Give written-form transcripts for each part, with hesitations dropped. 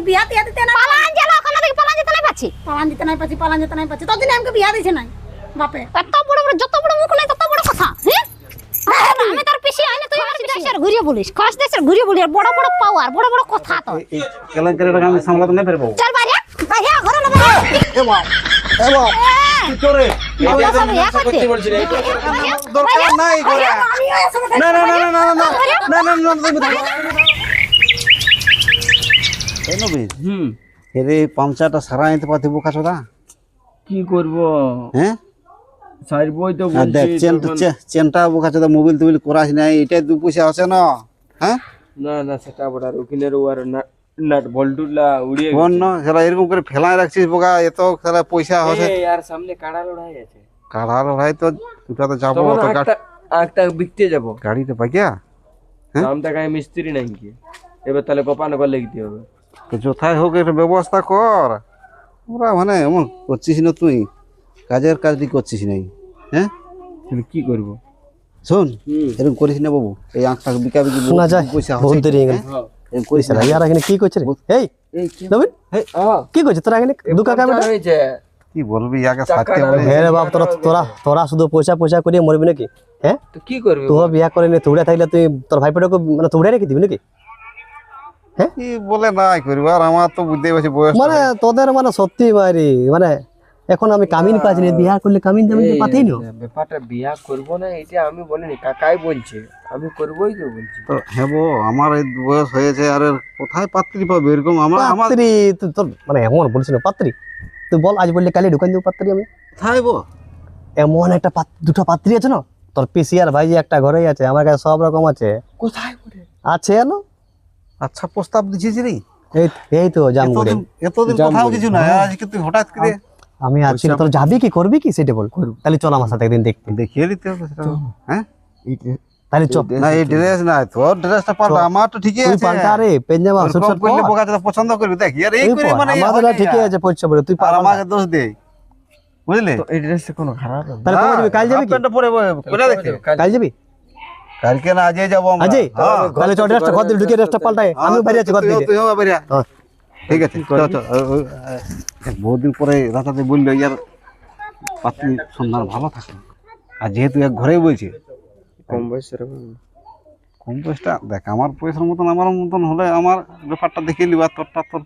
বিয়া টিয়া দিতে না পালান গেল ওখানে থেকে পালান যেতে নাই পাচ্ছি পালান যেতে নাই পাচ্ছি ততদিন আমাকে বিয়া দিছে নাই বাপে এত বড় বড় যত বড় মুখ নাই তত বড় কথা হ্যাঁ আমি তোর পিছি আইলে তুই আমার দেশের ঘুরিয়ে বলিস খাস দেশের ঘুরিয়ে বলি আর বড় বড় পাওয়ার বড় বড় কথা তো কেলেঙ্কারিটা আমি সামলাতে না পারবো। চল বাইরে বাইরে ঘরে না বাইরে এ বাপ কি করে দরকার নাই করে না না না না না না না না এই নবী এরে পামচাটা সারা আনতে পারতি বোকা চোদা কি করব হ্যাঁ সাইরবই তো দেখ বলছি চেনটা বোকা চোদা মোবাইল টোবাইল করাস নাই এটাই দু পয়সা আছে না হ্যাঁ না না সেটা বড় ওকিনের ওয়ার নাট বল্টুলা উড়িয়ে কোন না সেটা এরকম করে ফেলাই রাখছিস বোকা এত সারা পয়সা আছে এই আর সামনে কাড়া লড়াই আছে কাড়ার ভাই তো দুটা তো যাবো তো একটা বিকতে যাব গাড়িতে পাকিয়া হ্যাঁ নাম টাকায় মিস্ত্রি নাই কি এবার তাহলে কোপানগর লিখতে হবে তো যথাই হোক একটা ব্যবস্থা কর ওরা মানে এমন করছিস না তুই কাজের কাজটি করছিস নাই হ্যাঁ তাহলে কি করব শোন এরকম করিস না বাবু এই আঁকটা বিকা বিকি শোনা যায় পয়সা বহুত দেরি হয়ে গেল এরকম করিস না ইয়ার এখানে কি করছে রে এই এই কি নবীন কি করছে তোরা এখানে দুকা কামটা হয়েছে কি বলবি ইয়াকে সাথে বলে হে রে বাপ তোরা শুধু পয়সা পয়সা করে মরবি নাকি হ্যাঁ তো কি করবি তুই বিয়া করে নে তুড়ে থাকলে তুই তোর ভাইপোটাকে মানে তুড়ে রেখে দিবি নাকি কি বলে নাই করবি আর আমার তো বুঝতে পারছি বয়স মানে তোদের মানে সত্যি মারি মানে এখন আমি কামিন পাচ্ছি না বিয়া করলে কামিন জামিন তো পাতেই না ব্যাপারটা বিয়া করব না এটা আমি বলিনি কাকাই বলছে আমি করবই তো বলছি তো হ্যাঁ আমার এই বয়স হয়েছে আর এর কোথায় পাত্রী পাবে এরকম আমার পাত্রী তুই তোর মানে এমন বলছিস না পাত্রী তুই বল আজ বললে কালি ঢুকাই দেবো পাত্রী আমি কোথায় বো এমন একটা দুটো পাত্রী আছে না তোর পিসি আর ভাই একটা ঘরেই আছে আমার কাছে সব রকম আছে কোথায় বলে আছে না আচ্ছা প্রস্তাব দিছিস রে এই তো জামগুড়ি এতদিন কোথাও কিছু না আজকে তুই হঠাৎ করে আমি আছি তোর যাবি কি করবি কি সেটা বল তাহলে চল আমার সাথে একদিন দেখতে দেখিয়ে দিতে হবে সেটা হ্যাঁ তাহলে চল না এই ড্রেস না তোর ড্রেসটা পাল্টা আমার তো ঠিকই তুই আছে পাল্টা রে পেঞ্জামা সুট সব করলে বোকা চোদা পছন্দ করবি দেখ ইয়ার এই করে মানে আমাদের ঠিকই আছে পয়সা বলে তুই আর আমাকে দোষ দে বুঝলি তো এই ড্রেসটা কোনো খারাপ না তাহলে কবে যাবি কাল যাবি কি প্যান্টটা পরে কোথা দেখতে কাল যাবি কালকে না আজই যাব আমরা আজই তাহলে চল ড্রেসটা ঘর দিল ঢুকে ড্রেসটা পাল্টাই আমি বাইরে আছি ঘর দিকে তুই হবে বাইরে ঠিক আছে চল চল বহুত দিন পরে রাতাতে বললো ইয়ার পাত্রী সন্ধান ভালো থাকে আর যেহেতু এক ঘরেই বলছে কম বয়সের কম বয়সটা দেখ আমার পয়সার মতন আমার মতন হলে আমার ব্যাপারটা দেখিয়ে নিবা তোরটা তোর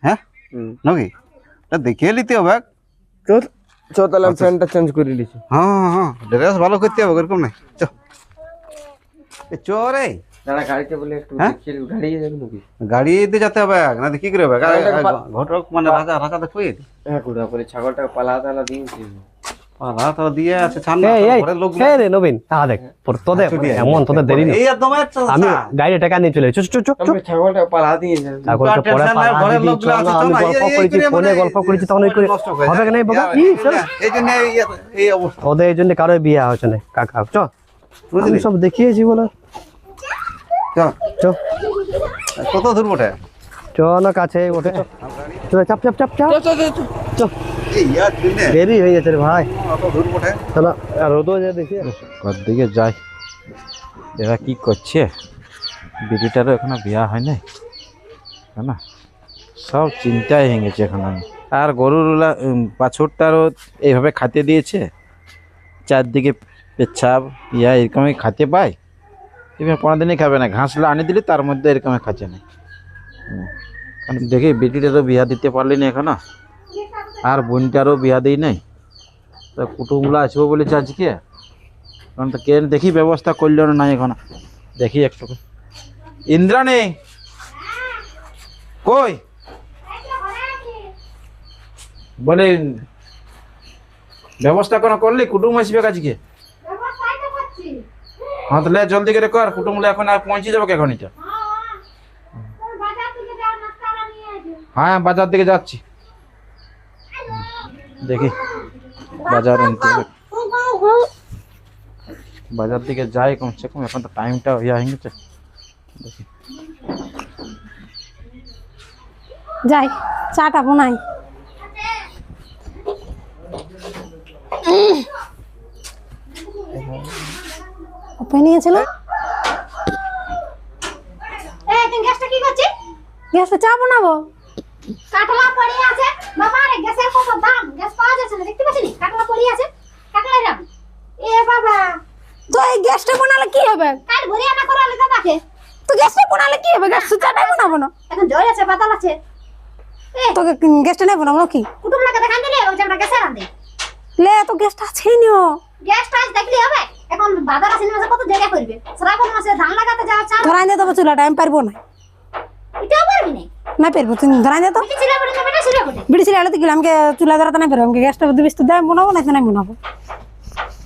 হ্যাঁ নাকি এটা দেখিয়ে নিতে হবে তোর চল তাহলে আমি প্যান্টটা চেঞ্জ করে নিছি হ্যাঁ হ্যাঁ ড্রেস ভালো করতে হবে এরকম নাই চ চ রে দাঁড়া গাড়িতে বলে একটু দেখিয়ে গাড়ি যাবে নাকি গাড়িতে যেতে হবে না কি করে হবে ঘটক মানে রাজা রাজাতে কই হ্যাঁ কুড়া করে ছাগলটা পালা তালা দিয়েছি রাত দিয়ে আছে ছান্না ঘরের লোক এই রে নবীন দেখ তোদের এমন তোদের দেরি নেই এই একদম একটা আমি গাড়ি টাকা নিয়ে চলে চুপ চুপ চুপ আমি ছাগলটা পালা দিয়েছি ছাগলটা পড়ে ঘরের লোক আমি গল্প করেছি ফোনে গল্প করেছি তখন ওই করে হবে না বাবা এই জন্য এই অবস্থা ওদের এই জন্য কারো বিয়ে হচ্ছে না কাকা চ আমি সব দেখিয়েছি বলে চ চ কত দূর বটে চ না কাছে ওঠে চ চাপ চাপ চাপ চাপ চ এই ইয়ার দিনে দেরি হয়ে গেছে রে ভাই কত দূর বটে চলো রোদও যা দেখি ঘর দিকে যাই এরা কি করছে বিড়িটারও এখনো বিয়া হয় নাই না সব চিন্তায় হয়ে গেছে এখন আমি আর গরুর বাছুরটারও এইভাবে খাতে দিয়েছে চারদিকে পেচ্ছাপ ইয়া এরকমই খাতে পায় এবার কোনোদিনই খাবে না ঘাসগুলো আনি দিলে তার মধ্যে এরকমই খাচ্ছে না কারণ দেখি বেটিটারও বিয়া দিতে পারলি না এখনো আর বোনটারও বিয়া দিই নাই তা কুটুমগুলো আসবো বলেছে আজকে কারণ তো কে দেখি ব্যবস্থা করল না এখন দেখি একটু ইন্দ্রাণী কই বলে ব্যবস্থা কোনো করলি কুটুম আসবে আজকে হ্যাঁ তাহলে জলদি করে কর কুটুমগুলো এখন আর পৌঁছে যাবো এখন এটা হ্যাঁ বাজার দিকে যাচ্ছি দেখি বাজার আনতে হবে বাজার দিকে যাই কমসে কম এখন তো টাইমটা ইয়া হয়ে গেছে দেখি যাই চাটা বানাই ওপেন নিয়েছে না এই তুই গ্যাসটা কি করছিস গ্যাসে চা বানাবো। কাটলা পড়ে আছে বাবা রে, গ্যাসের কত দাম, গ্যাস পাওয়া যাচ্ছে না, দেখতে পাচ্ছিস কাটলা পড়ে আছে, কাটলা রাম। এ বাবা, তো এই গ্যাসটা বানালে কি হবে? কাল ভরে আনা করালে দাদাকে। তো গ্যাসটা বানালে কি হবে? গ্যাস চাটাই বানাবো না। এখন জ্বর আছে, বাতাল আছে। তো গ্যাসটা নেই বানাবো কি? কুটুম লাগে দেখান দিলে ওই যে আমরা গ্যাসে রাঁধে। লে তো গ্যাসটা আছেই নিও। গ্যাসটা আজ দেখলি হবে? এখন বাজার আসেন মাসে কত জায়গা করবে, শ্রাবণ মাসে ধান লাগাতে যাওয়া চাল ধরাই দিয়ে দেবো চুলাটা, আমি পারবো না। এটাও পারবি না। না পারবো, তুমি ধরাই দিয়ে তো। তুই ছিল বলে না বেটা ছিল বলে। বিড়ি ছিল আলাদা গেলে আমাকে চুলা ধরাতে নাই পারবো। আমাকে গ্যাসটা দিবিস তো দেয় বানাবো, না তো নাই বানাবো।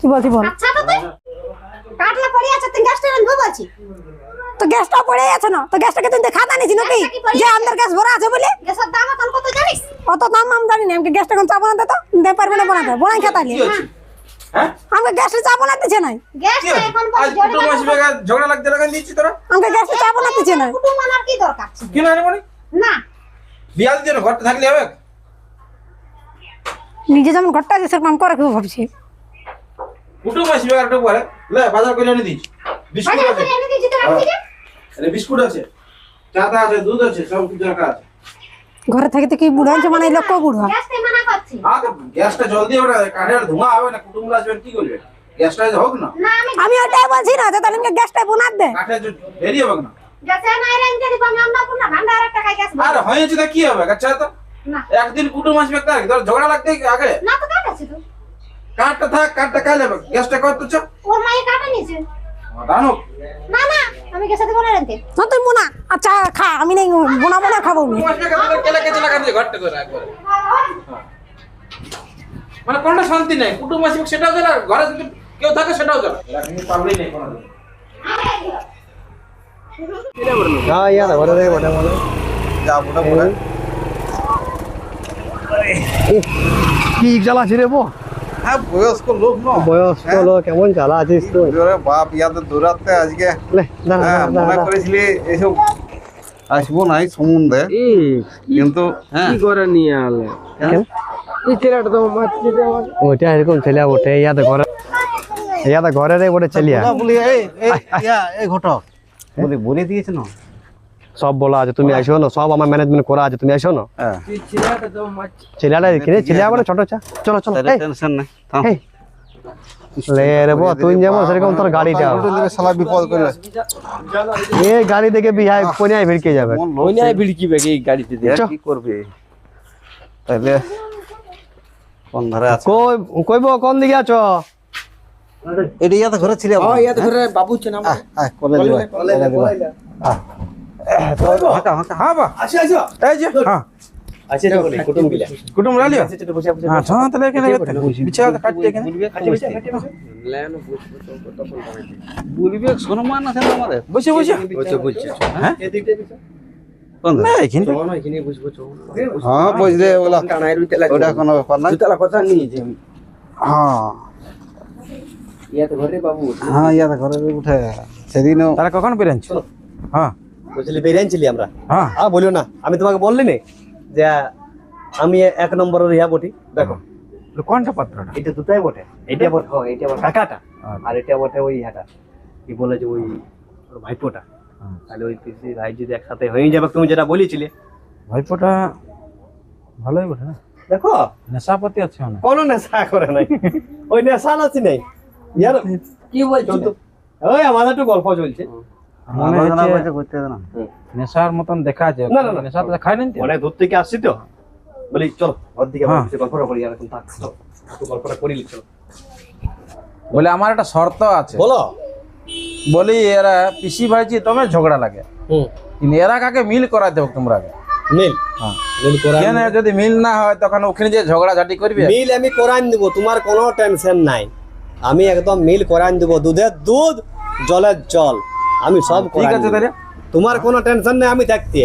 কি বলছি বল। আচ্ছা তো তুই কাটলা পড়ে আছে, তুই গ্যাসটা রাঁধবো বলছি। তো গ্যাসটা পড়ে আছে না, তো গ্যাসটাকে তুমি খাতা নিয়েছি নাকি? গ্যাসটা কি পড়ে যে আমাদের গ্যাস ভরা আছে বলে গ্যাসের দাম এখন কত জানিস? অত দাম আমি জানি না। আমাকে গ্যাসটা কোন চা বানাতে তো দেয় পারবে না বানাতে, বোনাই খাতালি। আমাকে গ্যাসে চা বানাতেছে নাই। গ্যাসটা এখন আজ দুটো মাস বেগা ঝগড়া লাগতে লাগান দিচ্ছি তোরা। আমাকে গ্যাসে চা বানাতেছে নাই। কুটুম আনার কি দরকার ছিল? কি না রে মানে না বিয়া দিতে না ঘরটা থাকলে হবে। নিজে যেমন ঘরটা আছে সেরকম আমি করে খাবো ভাবছি। দুটো মাস বেগা একটা বলে লে বাজার করে এনে দিচ্ছি। বিস্কুট বাজার আছে, করে এনে দিয়েছি তো রাখছি রে। আরে বিস্কুট আছে, চাটা আছে, দুধ আছে, সব কিছু রাখা আছে। ঘরে থেকে তো কি বুড়ো হয়েছে মানে এই লোক বুড়ো। গ্যাসটা মানা করছি। আর গ্যাসটা জলদি হবে না, কাঠের ধোঁয়া হবে না, কুটুম আসবেন কি করবে? গ্যাসটা হোক না, না আমি আমি ওটাই বলছি না যে তাহলে আমাকে গ্যাসটা বানাত দে। কাঠের দেরি হবে না। গ্যাসে নাই রাঁধতে দিব, আমি আমরা পুনা ভান্ডারের টাকায় গ্যাস আর হয়েছে তা কি হবে? আচ্ছা তো না একদিন কুটুম আসবে তার তোর ঝগড়া লাগতে আগে না তো কাট আছে তো, কাঠটা থাক, কাঠটা খাই যাবে, গ্যাসটা কত চ ওর মায়ে কাটা নিয়েছে। জানো না না আমি গ্যাসে দিব না রাঁধতে। না তুই বোনা, আচ্ছা খা, আমি নেই বোনাবো না, খাবো আমি। কেলা কেচে লাগা দিয়ে ঘরটা করে একবারে। মানে কোনটা শান্তি নাই, কুটুম আসবে সেটাও গেল, ঘরে যদি কেউ থাকে সেটাও গেল। পারবেই নাই কোনো। হ্যাঁ ইয়া ঘরে রে বটে বলে যা মোটা মোটা কি জ্বালাছি রে বো। হ্যাঁ বয়স্ক লোক না, বয়স্ক লোক কেমন জ্বালাছিস তুই? ওরে বাপ ইয়াদের দৌড়াতে আজকে লে দাঁড়া হ্যাঁ দাঁড়া মনে দাঁড়া করেছিলি এইসব আসবো নাই সম্বন্ধে, কিন্তু হ্যাঁ কি করে নিয়ে আলে এই ছেলেটা তো মারছে যে আমাকে। ওইটা এরকম ছেলে ওঠে ইয়াতে ঘরে রে বটে ছেলিয়া বলি এই এই ঘটক বলে দিয়েছে না। সব বলা আছে, তুমি আইসো না, সব আমার ম্যানেজমেন্ট করা আছে, তুমি আইসো না। হ্যাঁ এই ছেলেটা তো মারছে। ছেলেটা কিনে ছেলে আবার ছোট চা, চলো চলো তাহলে এই, টেনশন নাই, থাম। এই। লে রে বো তুই যেমন সেরকম তোর গাড়িটা শালা বিপদ করলে এই গাড়ি দেখে বিহাই কোনিয়ায় ভিড়কে যাবে। কোন লোক ওই নিয়ে ভিড়কিবে এই গাড়িতে দিয়ে। এর কি করবে তাহলে কোন ধারে আছে কইবো কোন দিকে আছো? এটা ইয়াতে ঘরে ছিল ইয়াতে ঘরে বাবু ছে না আমার। কলে দিবা হাঁকা হাঁকা হ্যাঁ বা আসো আসো এই যে হ্যাঁ আছে রে বলি কুটুম গিলা কুটুম রালিও হ্যাঁ হ্যাঁ তাহলে এখানে বিছা কাটতে এখানে লেনো বুঝবো তো তখন বানাইতে। বলবি সম্মান আছে না আমাদের বসে বসে ওই তো বুঝছে হ্যাঁ কোন না এখানে চলো না এখানে বুঝবো চলো। হ্যাঁ বুঝলে ওগুলা টানাই রুইতে লাগে। ওটা কোনো ব্যাপার না। জুতালা কথা নিয়েছে। হ্যাঁ ইয়াতে ঘরে বাবু হ্যাঁ ইয়াতে ঘরে উঠে সেদিনও তারা কখন বেরেনছ হ্যাঁ বুঝলি বেরিয়েছিলি আমরা। হ্যাঁ হ্যাঁ বলিও না, আমি তোমাকে বললি না যে আমি এক নম্বরের ইয়া বটি। দেখো কোনটা পাত্রটা এটা দুটাই বটে, এটা বটে ও এটা বটে কাকাটা, আর এটা বটে ওই হাটা কি বলে যে ওই ওর ভাইপোটা। তাহলে ওই পিসি ভাই যদি একসাথে হয়ে যাবে, তুমি যেটা বলেছিলে। ভাইপোটা ভালোই বটে না, দেখো নেশাপাতি আছে না কোনো নেশা করে নাই, ওই নেশা নাচি নাই ইয়ার কি বলছো তো? ওই আমাদের একটু গল্প চলছে। মনে আলোচনা হচ্ছে করতে করতে না নেশার মতন দেখা আছে না, না, না। নেশা তো খাই নাই অনেক দূর থেকে আসছি তো, বলি চলো ওর দিকে হ্যাঁ। গল্পটা করি, আর এখন থাক চলো, একটু গল্পটা করি চলো। বলে আমার একটা শর্ত আছে, বলো। বলি এরা পিসি ভাইজি তুমি ঝগড়া লাগে কিন্তু এরা কাকে মিল করা দেব তোমরা আগে মিল হ্যাঁ মিল করাই কেন যদি মিল না হয় তখন ওখানে যে ঝগড়া ঝাঁটি করবে মিল আমি করাই দেব, তোমার কোনো টেনশন নাই। আমি একদম মিল করাই দেব, দুধের দুধ জলের জল, আমি সব ঠিক করাই আছে দেব। তাহলে তোমার কোনো টেনশন নেই, আমি থাকতে।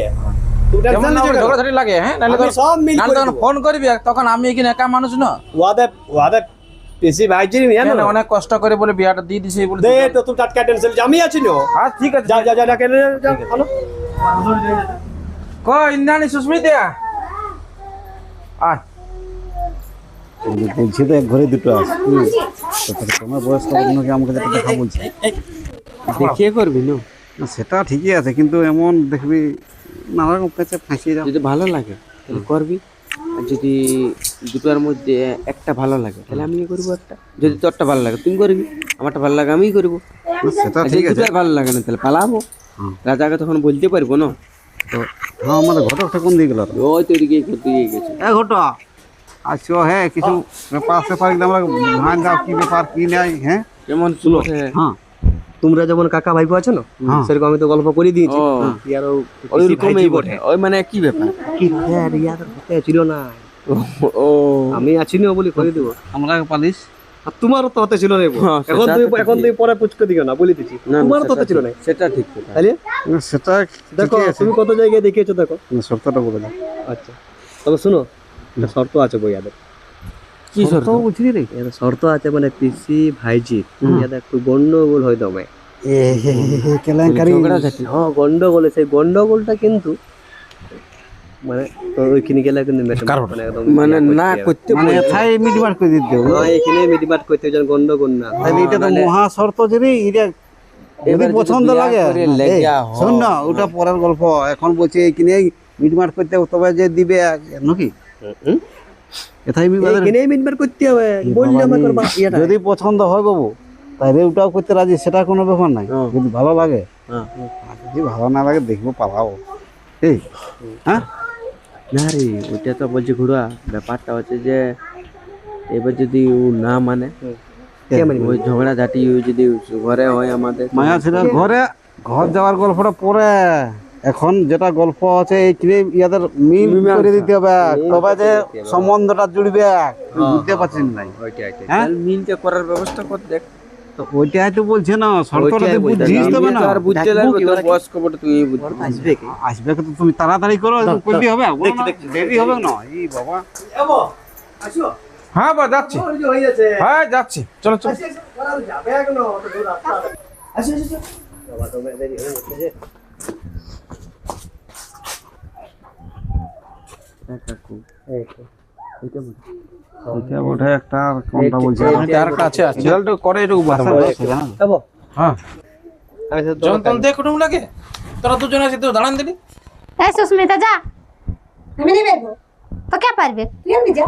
তুমি যেমন টেনশন না নিছো ঝগড়া কেন? ঝাঁটি লাগে হ্যাঁ নাহলে আমি তো সব মিল নাহলে করে তখন দেব। ফোন করবি তখন আমি এখানে একা মানুষ না ওয়াদে পিসি ভাইজির মিয়া কেন না অনেক কষ্ট করে বলে বিয়াটা দিয়ে দিছি বলে দে তো তুই টাটকা টেনশন আমি আছি না। হ্যাঁ ঠিক আছে যা যা যা কেন যা হলো কই ইন্দ্রাণী সুস্মিতা আয় বলছি তো এক ঘরে দুটো আছে তোমার বয়স্ক লোকজনকে আমাকে যেটা দেখা বলছে দেখিয়ে করবি না না, সেটা ঠিকই আছে কিন্তু এমন দেখবি নানা রকম পেঁচে ফাঁসিয়ে যাও। যদি ভালো লাগে তাহলে করবি, আর যদি দুটোর মধ্যে একটা ভালো লাগে তাহলে আমি করবো একটা। যদি তোরটা ভালো লাগে তুমি করবি, আমারটা ভালো লাগে আমি করবো। সেটা আর ঠিক যদি আছে। দুটোর ভালো লাগে না তাহলে পালাবো। রাজাকে তখন বলতে পারবো না। তো হ্যাঁ, আমাদের ঘটকটা কোন দিকে গেল? ওই তো এদিকে করতে গেছে। ঘটো আচ্ছা, হ্যাঁ কিছু ব্যাপার স্যাপার আমরা ধান দাও, কি ব্যাপার কি নাই। হ্যাঁ কেমন শুনো? হ্যাঁ তোমরা যেমন কাকা ভাইপো আছো না, হ্যাঁ। সেরকম আমি তো গল্প করে দিয়েছি। ও ইয়ারও ওই রকমই বটে। ওই মানে কি ব্যাপার? কি আর ইয়াদের হাতে ছিল না, ও আমি আছি না বলি করে দেবো। আমরা পালিস আর তোমারও তো হাতে ছিল না বউ। হ্যাঁ, এখন সেটা তুমি তো এখন ঠিক। তুমি পরে পুচকে দিও না বলে দিচ্ছি, না, তোমারও তো সেটা হাতে ছিল না। ঠিক, সেটা ঠিক কথা। তাহলে সেটা দেখো ঠিকই আছে। তুমি কত জায়গায় দেখিয়েছো দেখো। শর্তটা বলে দাও। আচ্ছা তবে শুনো, একটা শর্ত আছে বই ইয়াদের। কি শর্ত? বুঝলি রে? ইয়াদের শর্ত আছে, মানে পিসি ভাইজি ইয়াদের একটু গন্ডগোল হয় দমে। কেলেঙ্কারি ঝগড়াঝাটি। হ্যাঁ গন্ডগোলে, সেই গন্ডগোলটা কিন্তু মানে তো ওইখানে গেলে কিন্তু মানে একদম মানে না করতে মানে পারবো। এথাই মিটমাট করে দিতে হবে। হ্যাঁ এখানে মিটমাট করতে যেন গন্ডগোল না। তাহলে এটা তো মহা শর্ত যে রে, এটা যদি এবার যদি পছন্দ বিয়া লাগে। করে এই, লেগা হয়। শোন না, ওটা পরের গল্প। এখন বলছে এইখানে মিটমাট করতে হবে, তবে যে দিবে নাকি এথাই এখানে মিটমাট করতে হবে বললে আমার করবা ইয়াটা। যদি পছন্দ হয় বাবু, তাহলে ওটাও করতে রাজি, সেটা কোনো ব্যাপার নাই। যদি ভালো লাগে, আর যদি ভালো না লাগে দেখবো পালাও। এই হ্যাঁ না রে, ওইটা তো বলছে ঘুরা। ব্যাপারটা হচ্ছে যে এবার যদি ও না মানে, ওই ঝগড়া ঝাঁটি যদি ঘরে হয় আমাদের, মায়া ছিল ঘর যাওয়ার গল্পটা পরে। এখন যেটা গল্প আছে এই ইয়াদের মিল করে দিতে হবে, তবে যে সম্বন্ধটা জুড়বে। বুঝতে পারছিস নাই? হ্যাঁ তাহলে মিলটা করার ব্যবস্থা কর দেখ। তো ওইটাই তো বলছে না, শর্তটা তো বুঝিস তবে না। আর বুঝতে লাগবে, তোর বয়স্ক বটে, তুই বুঝতে আসবে কি? আসবে তো তুমি তাড়াতাড়ি করো, করতে হবে, দেরি হবে না। এই বাবা হ্যাঁ বা যাচ্ছি, হ্যাঁ যাচ্ছি, চলো চলো। এটা বোধ হয় একটা কোনটা বলছে আর একটা আছে, ছেলেটা করে এটুকু বারবার। হ্যাঁ যখন তখন দেখ কুটুম লাগে, তোরা দুজন আছে তো দাঁড়ান দিলি। এই সুস্মিতা যা, আমি নিয়ে বেরবো, তো কে পারবে? তুই আমি যা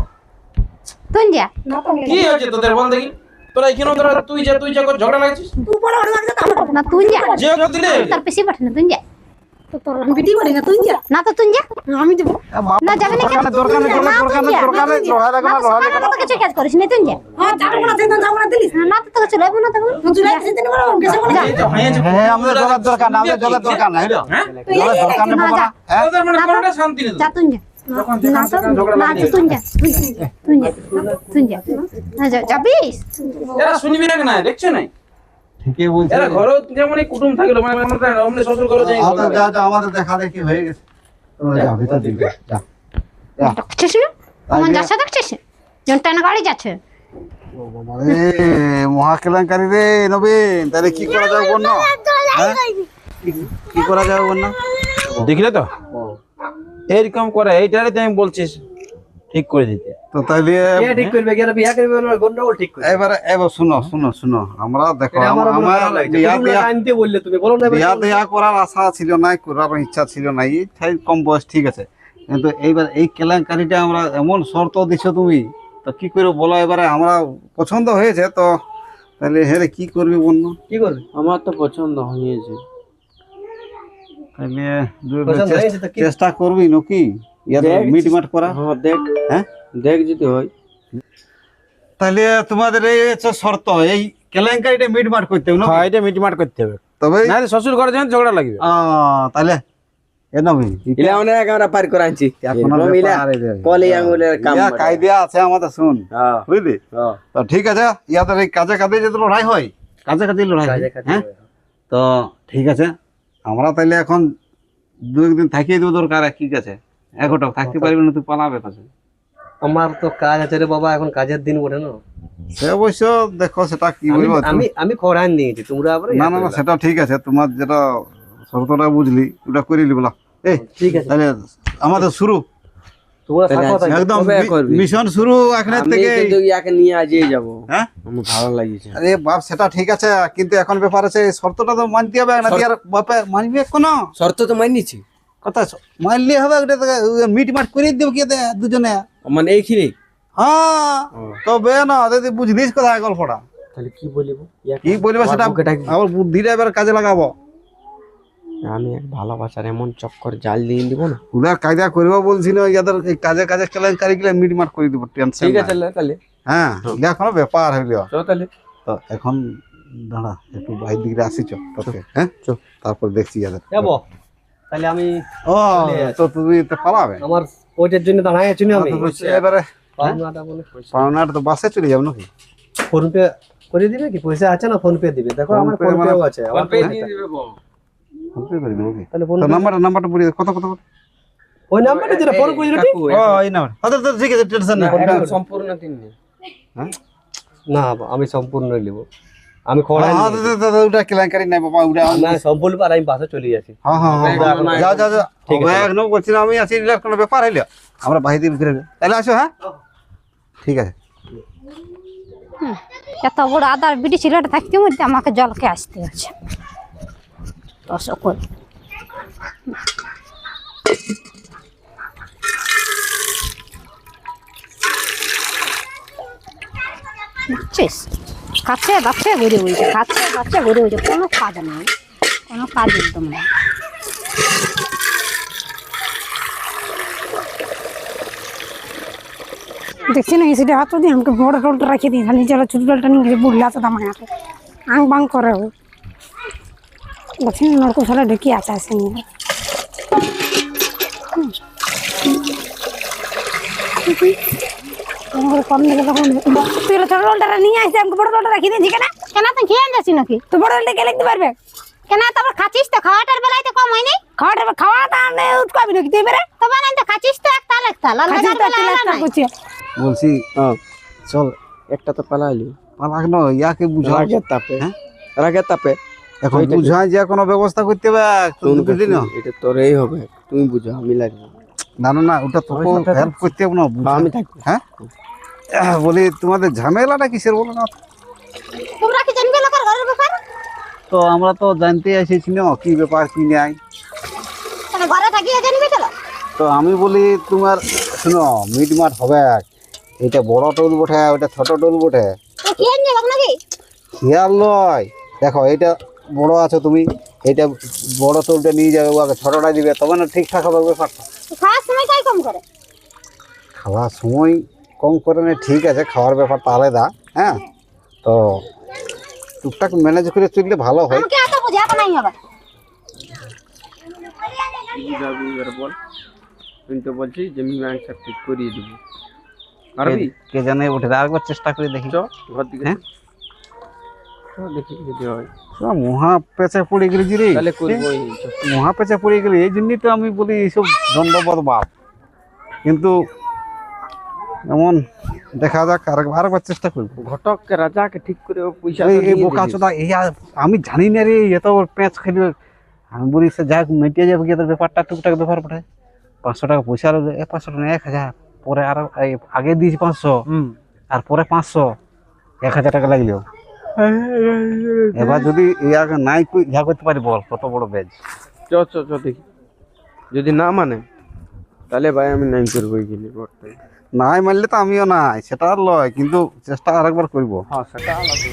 তুই যা। না তো আমি কি হয়েছে তোদের বল দেখি? তোরা এখানে তোরা তুই যা করে ঝগড়া লাগছিস। তুই বড় বড় লাগছে তো আমার না তুই যা, যে হোক দিলে তোর পিসি পাঠে না তুই যা। তো তোর আমি বিটি করি না, তুই যা। না তো তুই যা, আমি দেবো। না যাবি না কেন? দরকার নেই, না, তুই যা। না তো সকালে তো কিছু কাজ করিস না, তুই যা। হ্যাঁ যাবো না, তুই যাবো না দিলিস। না তো তোকে চলে না তখন তুই রাখছিস দিন বড় কেসে বলে যা। হ্যাঁ আমাদের জলের দরকার না, আমাদের জলের দরকার নাই। তুই জলের দরকার নেই বাবা। হ্যাঁ তোদের মানে কোনটা শান্তি নেই। যা তুই যা। না তো তুই যা, তুই যা, তুই যা। না যাবিস? এরা শুনবি না, দেখছো না? ঠিকই বলছে। এরা ঘরে যেমন কুটুম থাকলো, মানে অমনে শ্বশুর ঘরে যাই। আমাদের দেখা দেখি হয়ে গেছে। তোমরা যাও ভিতর দিকে, যা যা। দেখছিস না আমার যাচ্ছে, দেখছিস যেমন টানা গাড়ি যাচ্ছে। মহা কেলেঙ্কারি রে নবীন, তাহলে কি করা যাবে বল না? হ্যাঁ? কি করা যাবে বল না? দেখলে তো এরকম করে, এইটারে তো আমি বলছিস ঠিক করে দিতে। তো তাইলে কে ঠিক করবে, কে বিয়া করবে, গন্ডগোল ঠিক করবে। এবার শুনো আমরা দেখো আমার আমার বিয়া তোমরা আনতে বললে তুমি বলো না। বিয়া দেয়া করার আশা ছিল না, করার ইচ্ছা ছিল না। এই কম বয়স ঠিক আছে, কিন্তু এইবার এই কেলেঙ্কারিটা আমরা এমন শর্ত দিছো তুমি, তো কি করে বলো? এবারে আমরা পছন্দ হয়েছে তো, তাহলে হ্যাঁ কি করবি বন্য? কি করবে? আমার তো পছন্দ হয়েছে। তাহলে পছন্দ হয়েছে তো কি? চেষ্টা করবি নাকি মিটমাট করা? হ্যাঁ দেখ, হ্যাঁ দেখ যদি হয়। তাহলে তোমাদের এই হচ্ছে শর্ত, এই কেলেঙ্কারিটা মিটমাট করতে হবে না? হ্যাঁ, এটা মিটমাট করতে হবে, তবে নাহলে শ্বশুর ঘরে যখন ঝগড়া লাগবে। তাহলে এ নবীন ইলা অনেক আমরা পার করে আনছি। এখনো এরকম ইলা ব্যাপার আছে। কলি আঙ্গুলের কাম ইয়া বটে। কায়দা আছে আমাদের, শুন হ্যাঁ, বুঝলি? হ্যাঁ। তো ঠিক আছে, ইয়াদের এই কাজে কাজে যদি লড়াই হয়, কাজে কাজে লড়াই হয়, হ্যাঁ তো ঠিক আছে। আমরা তাইলে এখন দু একদিন থাকিয়ে দেবো দরকার, ঠিক আছে? এগোটাও থাকতে পারবি না, তুই পালাবে কাছে। আমার তো কাজ আছে রে বাবা, এখন কাজের দিন বটে না। সে অবশ্য দেখো সেটা কি বলবো। আমি আমি করান দিয়েছি, তোমরা আবার না না না, সেটা ঠিক আছে, তোমার যেটা শর্তটা বুঝলি ওটা করে নিবলা। এই ঠিক আছে, তাহলে আমাদের শুরু, তোমরা থাকো তাই। একদম কবে করবি? মিশন শুরু এখানে আমি থেকে। কিন্তু ইয়াকে নিয়ে আজই যাবো। হ্যাঁ আমার ভালো লাগিছে। আরে বাপ, সেটা ঠিক আছে, কিন্তু এখন ব্যাপার আছে এই শর্তটা তো মানতে হবে না। আর বাপে মানবে কোনো? শর্ত তো মানিছি। কথা মারলে হবে ওটা মিট মাট করে দেবো কি দুজনে মানে এইখানে হ্যাঁ তবে না যদি বুঝলিস কোথায় গল্পটা তাহলে কি বলিব কি বলবে সেটা আমার বুদ্ধিটা এবার কাজে লাগাবো আমি এক ভালোবাসার এমন চক্কর জাল দিয়ে দিব না উনার কায়দা করবো বলছিল ইয়াদের এই কাজে কাজে কেলেঙ্কারি গেলে মিট মাট করে দিব টেনশন ঠিক আছে তাহলে হ্যাঁ এখনো ব্যাপার হইল চল তাহলে তো এখন দাঁড়া একটু বাইরের দিকে আসিছ তোকে হ্যাঁ তারপর দেখছি ইয়াদের যাবো তাহলে আমি ও তো তুমি তো পালাবে আমার ওইটার জন্য দাঁড়ায় আছি না আমি এবারে পাওনাটা বলে পাওনার তো বাসে চলে যাবো নাকি ফোন পে করে দিবে কি পয়সা আছে না ফোন পে দিবে দেখো আমার ফোন পেও আছে আমার পে দিয়ে দিবে বল ফোন পে করে দেবো কি তাহলে ফোন তো নাম্বারটা বলে কত কত ওই নাম্বারটা যেটা ফোন করে দিবি ও এই নাম্বার তো ঠিক আছে টেনশন না সম্পূর্ণ দিন নেই হ্যাঁ না আমি সম্পূর্ণ নিব আমি খড়া ওটা কেলেঙ্কারি নাই বাবা ওটা না সম্পূর্ণ আর আমি বাসে চলে যাচ্ছি হ্যাঁ হ্যাঁ যাও যাও যাও ঠিক আছে। একদম বলছি না আমি আছি এটার কোনো ব্যাপার হইলো আমরা বাইরে দিয়ে করে তাহলে আসো হ্যাঁ ঠিক আছে এত বড় আদার বিটি ছেলেটা থাকতে মধ্যে আমাকে জলকে আসতে হচ্ছে তো সকল বুঝছিস কাছে বাচ্চা ঘুরে বলছে কাছে বাচ্চা ঘুরে বলছে কোনো কাজ নেই কোনো কাজ একদম নেই দেখছি না সেটা হাত দিয়ে আমাকে বড় টোলটা রাখিয়ে দিই খালি চলো ছোট টোলটা নিয়ে গেছে বুড়লা তো দাম আমাকে আং বাং করে ও বলছি না নরকম সালা ঢেকে আছে আসে নিয়ে কম দিলে তখন তুই ছোট টোলটা নিয়ে আসতে আমাকে বড় টোলটা রাখিয়ে দিয়েছি কেন কেন তুই খেয়ে যাচ্ছি নাকি তুই বড় টোলটা কে লিখতে পারবে কেন তারপর খাচ্ছিস তো খাওয়াটার বেলায় তো কম হয়নি খাওয়াটা উৎকাবি নাকি তুই বেড়ে তো বানাই তো খাচ্ছিস তো একটা লাগতা লাল বেলায় করছি বলছি চল একটা তো পালাইলি পালাক না ইয়াকে বুঝা রাগের তাপে হ্যাঁ? রাগের তাপে এখন বুঝাই যে কোনো ব্যবস্থা করতে হবে বুঝলি না এটা তোরই হবে তুমি বুঝো আমি লাগবো না না না ওটা তোকে হেল্প করতে হবে না বুঝা। আমি থাকবো হ্যাঁ বলি তোমাদের ঝামেলাটা কিসের বলো না তোমরা কি জানবে লোকের ঘরের ব্যাপার তো আমরা তো জানতে এসেছি না কি ব্যাপার কি নাই তাহলে ঘরে থাকিয়ে জানবি তো তো আমি বলি তোমার শুনো মিটমাট হবে এটা বড় টোল বটে ওটা ছোট টোল বটে কি আনবে নাকি খেয়াল নয় দেখো এটা বড় আছো তুমি এটা বড় টোলটা নিয়ে যাবে ওকে ছোটটা দিবে তবে না ঠিকঠাক হবে ব্যাপারটা খাওয়ার সময় তাই কম করে খাওয়ার সময় কম করে না ঠিক আছে খাওয়ার ব্যাপারটা আলাদা হ্যাঁ তো টুকটাক ম্যানেজ করে চললে ভালো হয় আমাকে এত বোঝাতে নাই হবে বুঝাবি এবার বল তুই তো বলছিস যে আমি ব্যাংক ঠিক করিয়ে দিব পারবি কে জানে ওঠে আরেকবার চেষ্টা করে দেখি চ ঘর দিকে হ্যাঁ? চ দেখি যদি হয় মহা পেঁচে পড়ে গেলি রে তাহলে করবোই মহা পেঁচে পড়ে গেলি এই জন্যই তো আমি বলি এইসব দণ্ডবধ বাপ কিন্তু এমন দেখা যাক আরেকবার চেষ্টা করবো ঘটককে রাজাকে ঠিক করে ও পয়সা এই বোকা চোদা আমি জানি না রে এত পেঁচ খেলি আমি বলি সে যাক মেটিয়ে যাবে কি তোর ব্যাপারটা টুকটাক ব্যাপার পড়ে 500 টাকা পয়সা 500 টাকা 1000 পরে আর আগে দিয়েছি 500 আর পরে 500 1000 টাকা লাগলো এবার যদি ইয়াকে নাই ইয়া করতে পারি বল কত বড় বেজ চ চ চ দেখি যদি না মানে তাহলে ভাই আমি নাই করবো এইগুলি করতে নাই মানলে তো আমিও নাই সেটা আর লয় কিন্তু চেষ্টা আরেকবার করবো হ্যাঁ সেটা আলাদা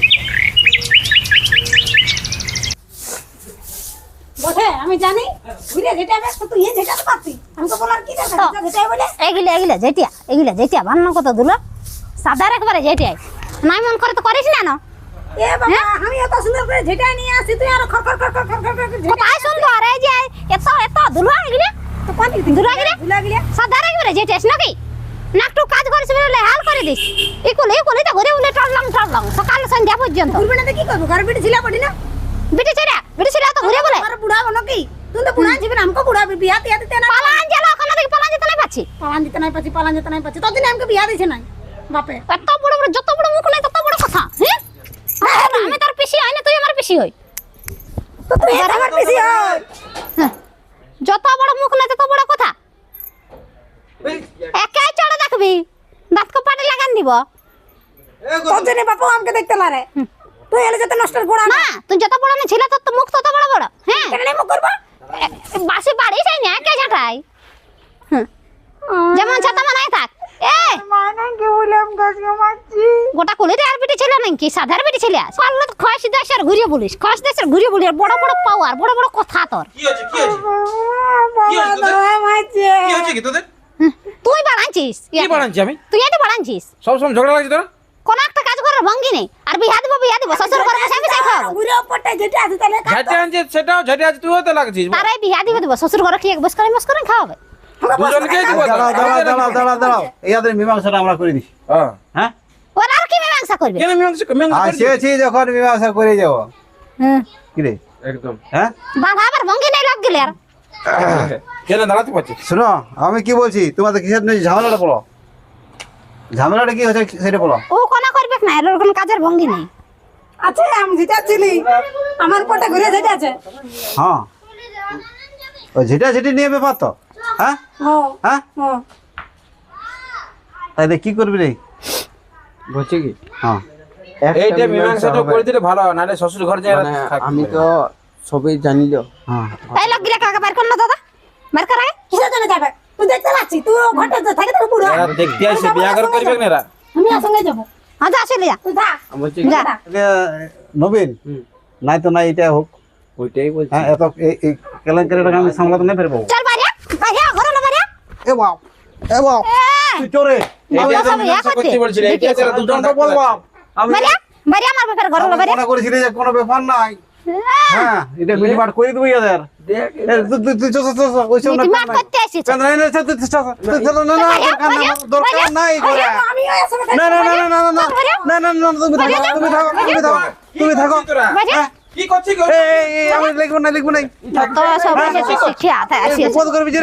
বটে আমি জানি ঘুরে যেটা ব্যস্ত তুই যেটাতে পারতি আমি তো বলার কি দরকার যেটা বলে এগুলা যেটিয়া বান্ন কত দুলো সাদার একবারে যেটিয়াই নাই মন করে তো করিস না এ বাবা আমি এত সুন্দর করে যেটা নিয়ে আসি তুই আর খর খর খর খর খর খর খর কোথায় সুন্দর এই যে এত দুলো এগুলা তো কোন দুলা গিরে ভুলা গেলে সাদার একবারে যেটিয়াস নাকি নাকটু কাজ করিস বলে হাল করে দিস ইকুলে তো ঘুরে উলে টললাম সকাল সন্ধ্যা পর্যন্ত ঘুরবে না তো কি করবো ঘরে বিটি ছিলা পড়ি না বিটি ছেড়া তো ঘুরে বলে আমার বুড়া বনো কি তুই তো বুড়া জীবন আমাকে বুড়া বিয়া তিয়া দিতে না পালান গেল ওখানে দেখি পালান যেতে নাই পাচ্ছি পালান দিতে নাই পাচ্ছি ততদিন আমাকে বিয়া দিছে নাই বাপে এত বড় যত বড় মুখ নাই তত বড় কথা হ্যাঁ আমি তোর পিসি হই না তুই আমার পিসি হই তো তুই আমার পিছি হয় যত বড় মুখ নাই তত বড় কথা একাই চড়ে দেখবি দাঁত কপাটে লাগান দিব তোর জন্য বাপু আমাকে দেখতে লারে তুই এলে যত নষ্ট গোড়া না তুই যত বড় না ছিল তোর তো মুখ তত বড় হ্যাঁ কেন মুখ করবো বাসি বাড়ি চাই না কে ঝাঁটাই যেমন ছা তেমন আয় থাক এ গোটা কুলিতে আর বেটি ছিল নাকি সাধার বেটি ছিল পারলে তো খয়সি দেশের ঘুরিয়ে বলিস খয়স দেশের ঘুরিয়ে বলি আর বড় বড় পাওয়ার বড় বড় কথা তোর কি হচ্ছে কি হচ্ছে কি হচ্ছে তোদের? কি হচ্ছে কি তোদের তুই বাড়াইছিস কি বানাচ্ছি আমি তুই এত বাড়াইছিস সব সময় ঝগড়া লাগছে তোরা কোন একটা কাজ করার ভঙ্গি নেই আর বিয়া দিব শ্বশুর ঘরে বসে আমি চাই খাওয়াবো ঝাঁটে আনছে সেটাও ঝাঁটে আছে তুইও তো লাগছিস তারাই বিয়া দিব শ্বশুর ঘরে কি এক বস করে মস করে খাওয়াবে দুজনকেই দিব দাঁড়াও ইয়াদের মীমাংসাটা আমরা করে দিই হ্যাঁ হ্যাঁ ওরা আর কি মীমাংসা করবে কেন মীমাংসা আসেছি যখন মীমাংসা করে যাবো কি রে একদম হ্যাঁ বাবা আবার ভঙ্গি নেই লাগ গেলে আর কেন দাঁড়াতে পারছিস শোনো আমি কি বলছি তোমাদের কিসের নিয়ে ঝামেলাটা বলো ঝামেলাটা কি হচ্ছে সেটা বলো ও কোনা করবে না এর কোন কাজের ভঙ্গি নেই আছে আমি যেটাছিলি আমার পটা ঘুরে যেটাছে হ্যাঁ ওই ঝিটি নিয়ে ব্যাপার তো হ্যাঁ হ্যাঁ তাই কি করবি রে বলছে কি হ্যাঁ এইটা মীমাংসাটা করে দিলে ভালো হয় নাহলে শ্বশুর ঘর যায় মানে আমি তো সবই জানিল হ্যাঁ এই লোক গিলা কাকা বাইর কর না দাদা বাইর কর আগে কিসের জন্য যাবে তুই দেখতে পাচ্ছি তুই ঘটে থাকে তো বুড়ো দেখতে আসে বিয়া করে করবে না এরা আমি সঙ্গে যাবো আচ্ছা আসলে যা তুই যা বলছে যা নবীন নাই তো নাই এটা হোক ওইটাই বলছি হ্যাঁ এত এই কেলেঙ্কারিটাকে আমি সামলাতে না পারবো চল বাইরে বাইরে ঘরে না বাইরে এ বাপ তুই চোরে বাবা সব ইয়া মীমাংসা করতে করতে বলছিল এইটা ছাড়া দুজন তো বলবো আমি বাইরে বাইরে আমার ব্যাপারে ঘরে না বাইরে মনে করেছিলি যে কোনো ব্যাপার নাই হ্যাঁ এটা মিটমাট করে দেবো ইয়াদের তুই মিটমাট করতে আসিস দরকার নাই করে আমি ওই সঙ্গে না তুমি থাকো বাইরে কি করছিস আমি লিখবো না তো সব শিক্ষা আছে আসিস করবি যে